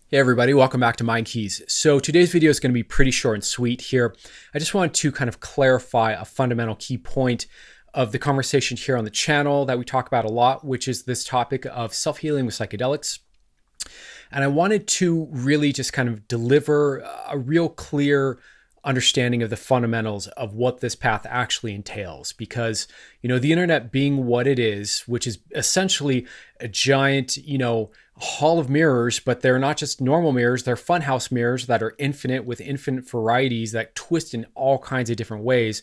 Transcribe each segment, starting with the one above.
Hey everybody, welcome back to Mind Keys. So today's video is going to be pretty short and sweet here. I just wanted to kind of clarify a fundamental key point of the conversation here on the channel that we talk about a lot, which is this topic of self-healing with psychedelics. And I wanted to really just kind of deliver a real clear understanding of the fundamentals of what this path actually entails, because the internet being what it is, which is essentially a giant hall of mirrors, but they're not just normal mirrors, they're funhouse mirrors that are infinite with infinite varieties that twist in all kinds of different ways.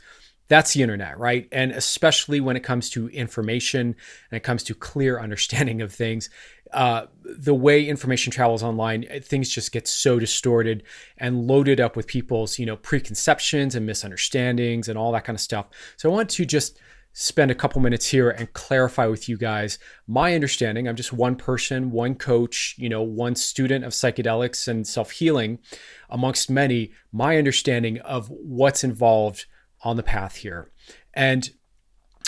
That's the internet, right? And especially when it comes to information and it comes to clear understanding of things, the way information travels online, things just get so distorted and loaded up with people's, preconceptions and misunderstandings and all that kind of stuff. So I want to just spend a couple minutes here and clarify with you guys my understanding. I'm just one person, one coach, one student of psychedelics and self-healing amongst many, my understanding of what's involved on the path here. And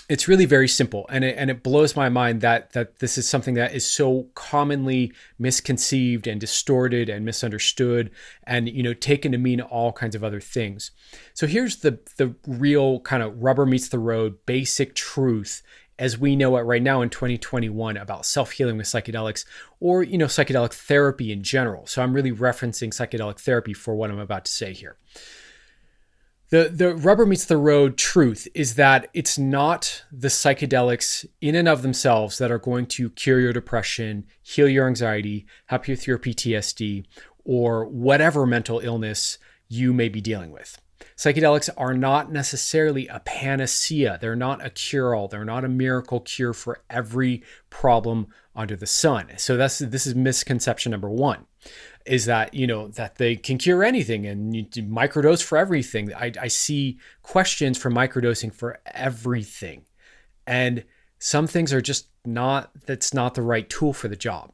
it's really very simple. And it blows my mind that this is something that is so commonly misconceived and distorted and misunderstood and, taken to mean all kinds of other things. So here's the real kind of rubber meets the road, basic truth as we know it right now in 2021 about self-healing with psychedelics or, psychedelic therapy in general. So I'm really referencing psychedelic therapy for what I'm about to say here. The rubber meets the road truth is that it's not the psychedelics in and of themselves that are going to cure your depression, heal your anxiety, help you with your PTSD, or whatever mental illness you may be dealing with. Psychedelics are not necessarily a panacea. They're not a cure-all. They're not a miracle cure for every problem under the sun. So this is misconception number one, is that, that they can cure anything and you microdose for everything. I see questions for microdosing for everything. And some things are just that's not the right tool for the job.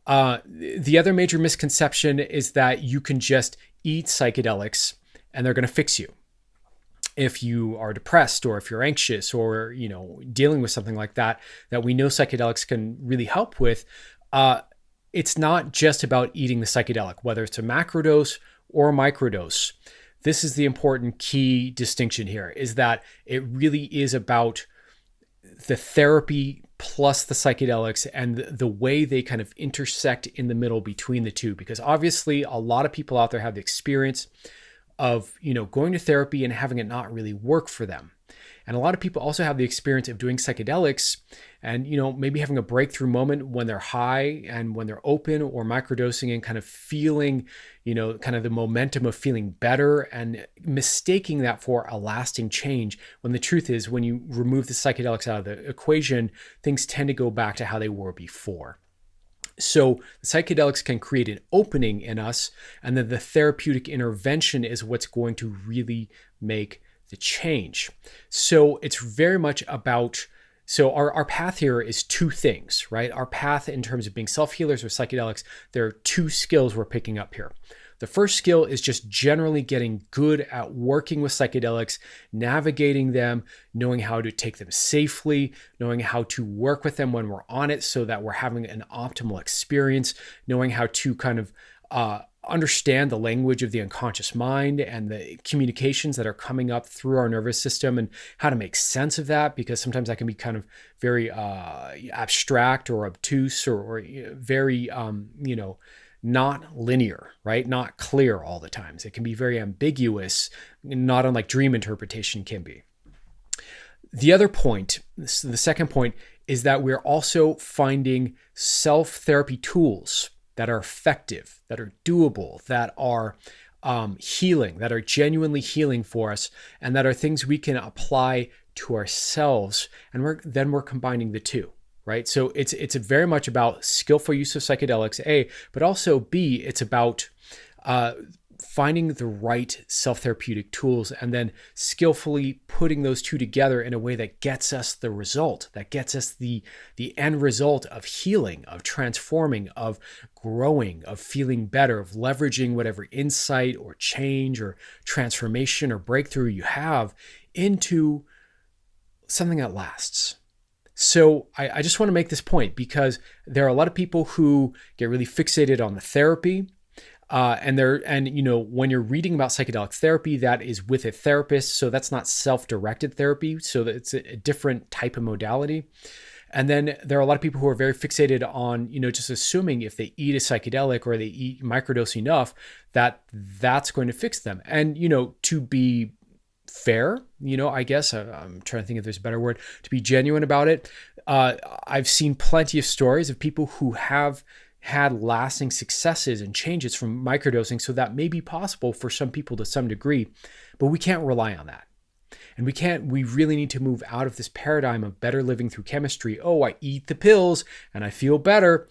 The other major misconception is that you can just eat psychedelics and they're going to fix you. If you are depressed or if you're anxious or, dealing with something like that we know psychedelics can really help with, it's not just about eating the psychedelic, whether it's a macrodose or a microdose. This is the important key distinction here, is that it really is about the therapy plus the psychedelics and the way they kind of intersect in the middle between the two. Because obviously a lot of people out there have the experience of, going to therapy and having it not really work for them. And a lot of people also have the experience of doing psychedelics and, maybe having a breakthrough moment when they're high and when they're open or microdosing and kind of feeling, kind of the momentum of feeling better and mistaking that for a lasting change. When the truth is, when you remove the psychedelics out of the equation, things tend to go back to how they were before. So the psychedelics can create an opening in us, and then the therapeutic intervention is what's going to really make the change. So it's very much about, our path here is two things, right? Our path in terms of being self-healers with psychedelics, there are two skills we're picking up here. The first skill is just generally getting good at working with psychedelics, navigating them, knowing how to take them safely, knowing how to work with them when we're on it so that we're having an optimal experience, knowing how to kind of understand the language of the unconscious mind and the communications that are coming up through our nervous system and how to make sense of that, because sometimes that can be kind of very abstract or obtuse or very, not linear, right? Not clear all the times. It can be very ambiguous, not unlike dream interpretation can be. The other point, the second point, is that we're also finding self-therapy tools that are effective, that are doable, that are healing, that are genuinely healing for us, and that are things we can apply to ourselves. And we're combining the two. Right. So it's very much about skillful use of psychedelics, A, but also B, it's about finding the right self-therapeutic tools and then skillfully putting those two together in a way that gets us the result, that gets us the end result of healing, of transforming, of growing, of feeling better, of leveraging whatever insight or change or transformation or breakthrough you have into something that lasts. So I just want to make this point because there are a lot of people who get really fixated on the therapy. When you're reading about psychedelic therapy, that is with a therapist. So that's not self-directed therapy. So that it's a different type of modality. And then there are a lot of people who are very fixated on, just assuming if they eat a psychedelic or they eat microdose enough, that's going to fix them. And, to be fair, I guess I'm trying to think if there's a better word, to be genuine about it. I've seen plenty of stories of people who have had lasting successes and changes from microdosing. So that may be possible for some people to some degree, but we can't rely on that. And we really need to move out of this paradigm of better living through chemistry. Oh, I eat the pills and I feel better.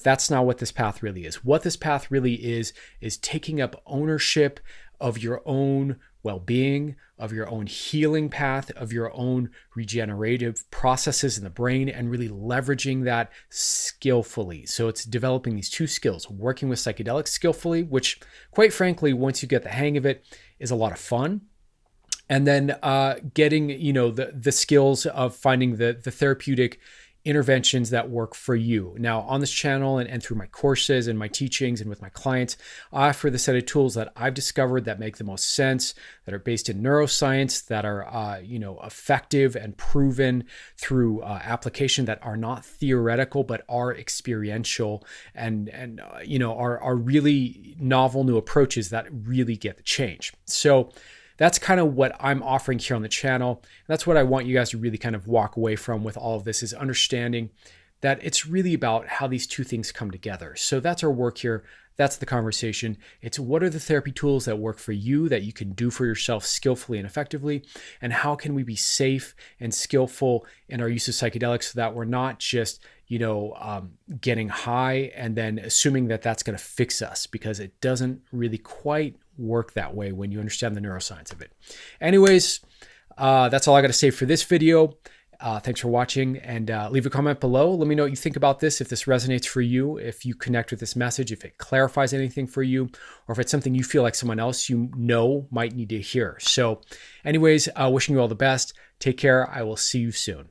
That's not what this path really is. What this path really is taking up ownership of your own well-being, of your own healing path, of your own regenerative processes in the brain, and really leveraging that skillfully. So it's developing these two skills, working with psychedelics skillfully, which quite frankly, once you get the hang of it, is a lot of fun. And then getting, the skills of finding the therapeutic interventions that work for you. Now, on this channel and through my courses and my teachings and with my clients, I offer the set of tools that I've discovered that make the most sense, that are based in neuroscience, that are, effective and proven through application, that are not theoretical, but are experiential and are really novel new approaches that really get the change. So that's kind of what I'm offering here on the channel. That's what I want you guys to really kind of walk away from with all of this, is understanding that it's really about how these two things come together. So that's our work here. That's the conversation. It's what are the therapy tools that work for you, that you can do for yourself skillfully and effectively, and how can we be safe and skillful in our use of psychedelics so that we're not just getting high and then assuming that that's going to fix us, because it doesn't really quite work that way when you understand the neuroscience of it. Anyways, that's all I got to say for this video. Thanks for watching, and leave a comment below. Let me know what you think about this, if this resonates for you, if you connect with this message, if it clarifies anything for you, or if it's something you feel like someone else might need to hear. So anyways, wishing you all the best. Take care. I will see you soon.